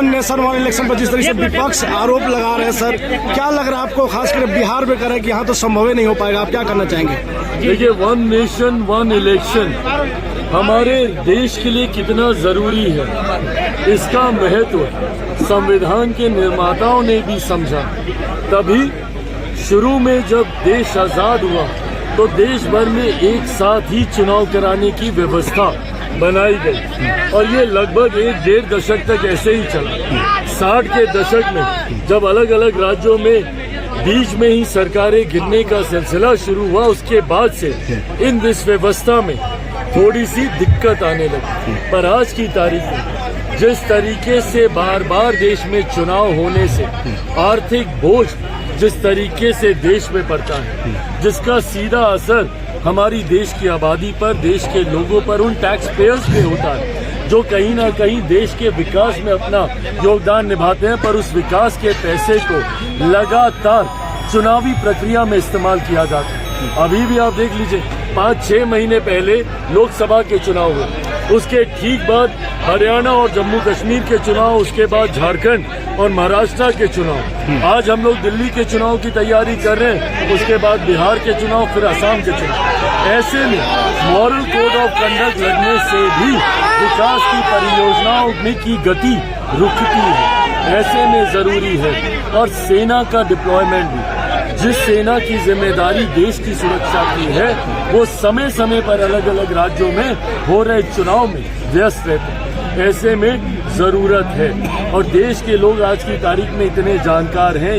One nation one election पर जिस तरीके से विपक्ष आरोप लगा रहे हैं सर, क्या लग रहा है आपको, खासकर बिहार में करें कि यहाँ तो संभव ही नहीं हो पाएगा, आप क्या करना चाहेंगे? देखिए, वन नेशन वन इलेक्शन हमारे देश के लिए कितना जरूरी है, इसका महत्व संविधान के निर्माताओं ने भी समझा। तभी शुरू में जब देश आजाद हुआ तो देश भर में एक साथ ही चुनाव कराने की व्यवस्था बनाई गई और ये लगभग 1-1.5 दशक तक ऐसे ही चला। 60 के दशक में जब अलग अलग राज्यों में बीच में ही सरकारें गिरने का सिलसिला शुरू हुआ, उसके बाद से इस व्यवस्था में थोड़ी सी दिक्कत आने लगी। पर आज की तारीख में जिस तरीके से बार बार देश में चुनाव होने से आर्थिक बोझ जिस तरीके से देश में पड़ता है, जिसका सीधा असर हमारी देश की आबादी पर, देश के लोगों पर, उन टैक्स पेयर्स पे होता है जो कहीं ना कहीं देश के विकास में अपना योगदान निभाते हैं, पर उस विकास के पैसे को लगातार चुनावी प्रक्रिया में इस्तेमाल किया जाता है। अभी भी आप देख लीजिए, 5-6 महीने पहले लोकसभा के चुनाव हुए, उसके ठीक बाद हरियाणा और जम्मू कश्मीर के चुनाव, उसके बाद झारखंड और महाराष्ट्र के चुनाव, आज हम लोग दिल्ली के चुनाव की तैयारी कर रहे हैं, उसके बाद बिहार के चुनाव, फिर असम के चुनाव। ऐसे में मॉरल कोड ऑफ कंडक्ट लगने से भी विकास की परियोजनाओं में की गति रुकती है। ऐसे में जरूरी है और सेना का डिप्लॉयमेंट भी, जिस सेना की जिम्मेदारी देश की सुरक्षा की है, वो समय समय पर अलग अलग राज्यों में हो रहे चुनाव में व्यस्त रहते हैं। ऐसे में जरूरत है और देश के लोग आज की तारीख में इतने जानकार हैं,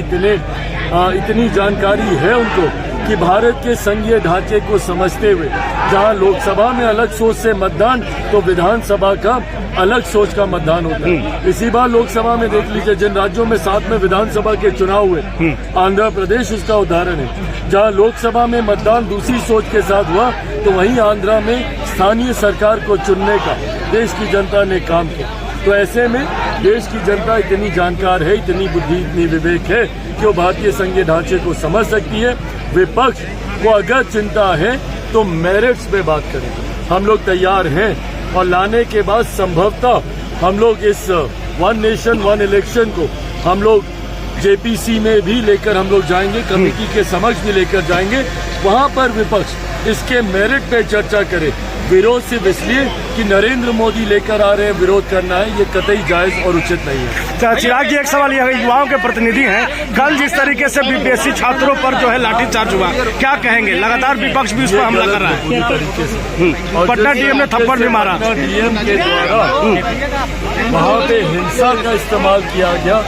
इतनी जानकारी है उनको कि भारत के संघीय ढांचे को समझते हुए जहां लोकसभा में अलग सोच से मतदान, तो विधानसभा का अलग सोच का मतदान होता है। इसी बार लोकसभा में देख लीजिए, जिन राज्यों में 7 में विधानसभा के चुनाव हुए, आंध्र प्रदेश उसका उदाहरण है, जहां लोकसभा में मतदान दूसरी सोच के साथ हुआ, तो वहीं आंध्र में स्थानीय सरकार को चुनने का देश की जनता ने काम किया। तो ऐसे में देश की जनता इतनी जानकार है, इतनी बुद्धि, इतनी विवेक है कि वो भारतीय संघीय ढांचे को समझ सकती है। विपक्ष को अगर चिंता है तो मेरिट्स पे बात करें, हम लोग तैयार हैं और लाने के बाद संभवतः हम लोग इस वन नेशन वन इलेक्शन को हम लोग जेपीसी में भी लेकर हम लोग जाएंगे, कमेटी के समक्ष भी लेकर जाएंगे। वहां पर विपक्ष इसके मेरिट पे चर्चा करे। विरोध सिर्फ इसलिए कि नरेंद्र मोदी लेकर आ रहे हैं, विरोध करना है, ये कतई जायज और उचित नहीं है। चिराग जी, एक सवाल यह है, युवाओं के प्रतिनिधि हैं, कल जिस तरीके से बीपीएससी छात्रों पर जो है लाठीचार्ज हुआ, क्या कहेंगे? लगातार विपक्ष भी उस पर हमला कर रहा है। पूरी तरीके से पटना डीएम ने थप्पड़ भी मारा। डीएम के द्वारा वहाँ पे हिंसा का इस्तेमाल किया गया,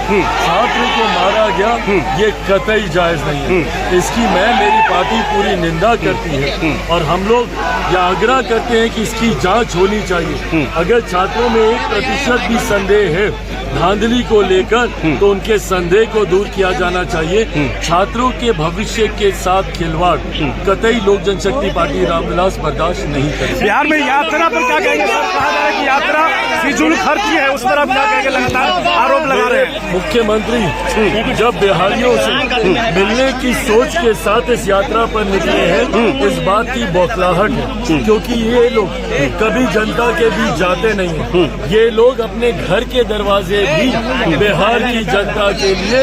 छात्र को मारा गया, ये कतई जायज नहीं है। इसकी मेरी पार्टी पूरी निंदा करती है और हम लोग यह आग्रह करते हैं कि इसकी जांच होनी चाहिए। अगर छात्रों में 1% भी संदेह है धांधली को लेकर, तो उनके संदेह को दूर किया जाना चाहिए। छात्रों के भविष्य के साथ खिलवाड़ कतई लोक जनशक्ति पार्टी रामविलास बर्दाश्त नहीं करेगी। बिहार में यात्रा पर क्या कहेंगे सर? कहा जा रहा है कि यात्रा फिजूल खर्ची है, उस पर आप क्या कहेंगे? लगातार आरोप लगा रहे हैं। मुख्यमंत्री जब बिहारियों से मिलने की सोच के साथ इस यात्रा पर निकले हैं, इस बात की बौखलाहट है, क्योंकि ये लोग कभी जनता के बीच जाते नहीं हैं। ये लोग अपने घर के दरवाजे भी बिहार की जनता के लिए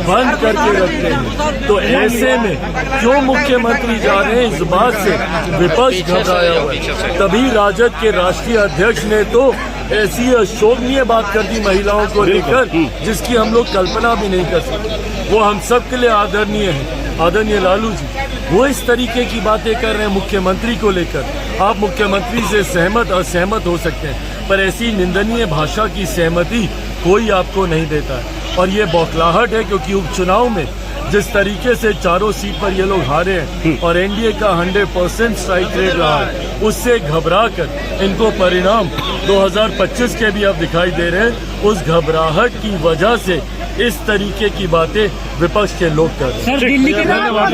बंद करके रखते हैं। तो ऐसे में क्यों मुख्यमंत्री जा रहे हैं, इस बात से विपक्ष घबराया हुआ है। तभी राजद के राष्ट्रीय अध्यक्ष ने तो ऐसी अशोभनीय बात कर दी महिलाओं को लेकर, जिसकी हम लोग कल्पना भी नहीं कर सकते। वो हम सब के लिए आदरणीय है। आदरणीय लालू जी वो इस तरीके की बातें कर रहे हैं मुख्यमंत्री को लेकर। आप मुख्यमंत्री से सहमत असहमत हो सकते हैं, पर ऐसी निंदनीय भाषा की सहमति कोई आपको नहीं देता है। और ये बौखलाहट है, क्योंकि उपचुनाव में जिस तरीके से चारों सीट पर ये लोग हारे हैं और एनडीए का 100% स्ट्राइक रेट रहा है, उससे घबरा कर इनको परिणाम 2025 के भी अब दिखाई दे रहे हैं। उस घबराहट की वजह से इस तरीके की बातें विपक्ष के लोग कर रहे हैं। धन्यवाद।